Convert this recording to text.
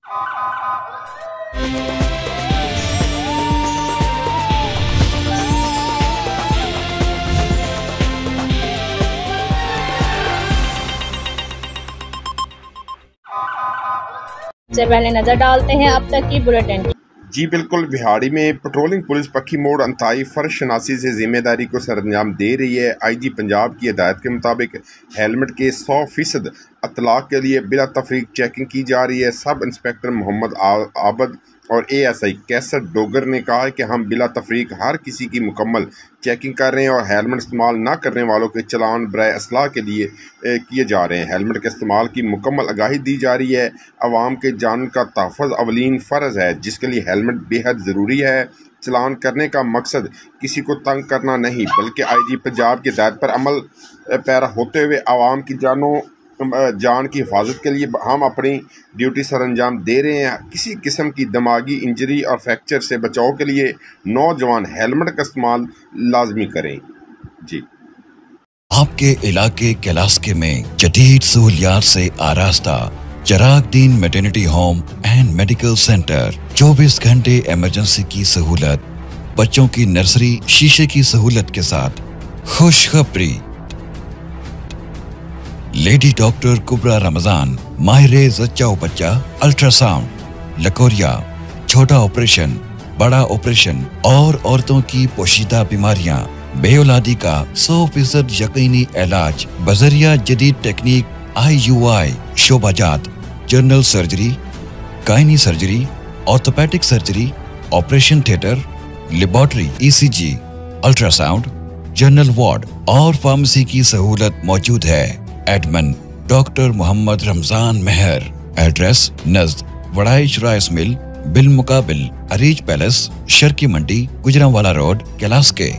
से पहले नजर डालते हैं अब तक की बुलेटिन। जी बिल्कुल, बिहाड़ी में पेट्रोलिंग पुलिस पक्की मोड़ अंतहाई फ़र्ज शनासी से जिम्मेदारी को सरअंजाम दे रही है। IG पंजाब की हिदायत के मुताबिक हेलमेट के 100% अतलाक के लिए बिला तफरीक चेकिंग की जा रही है। सब इंस्पेक्टर मोहम्मद आबद और ASI कैसर डोगर ने कहा है कि हम बिला तफरीक हर किसी की मुकम्मल चेकिंग कर रहे हैं और हेलमेट इस्तेमाल न करने वालों के चलान बराए असलाह के लिए किए जा रहे हैं। हेलमेट के इस्तेमाल की मुकम्मल आगाही दी जा रही है। अवाम के जान का तहफ़्फ़ुज़ अवलीन फ़र्ज़ है, जिसके लिए हेलमेट बेहद ज़रूरी है। चलान करने का मकसद किसी को तंग करना नहीं, बल्कि IG पंजाब की हिदायत पर अमल पैरा होते हुए आवाम की जान की हिफाजत के लिए हम अपनी ड्यूटी सरअंजाम दे रहे हैं। किसी किस्म की दिमागी इंजरी और फ्रैक्चर से बचाव के लिए नौजवान हेलमेट का इस्तेमाल लाजमी करें। जी, आपके इलाके कैलास्के में जदीद सहूलियात से आरास्ता चिराग दीन maternity home and medical centre, 24 घंटे इमरजेंसी की सहूलत, बच्चों की नर्सरी शीशे की सहूलत के साथ। खुशखबरी, लेडी डॉक्टर कुबरा रमजान, माहिर जच्चा बच्चा, अल्ट्रासाउंड, लकोरिया, छोटा ऑपरेशन, बड़ा ऑपरेशन और औरतों की पोशीदा बीमारियां, बेऔलादी का 100% यकीनी इलाज बजरिया जदीद टेक्निक IUI शोबाजात, general surgery, gynae surgery, orthopedic surgery, operation theatre, laboratory, ECG, ultrasound, general ward और फार्मेसी की सहूलत मौजूद है। Admin doctor Mohammad Ramzan Mehar. Address नज़द वड़ाइश राइस मिल बिल मुकाबिल अरीज पैलेस, शर्की मंडी, गुजरांवाला रोड, कैलास्के।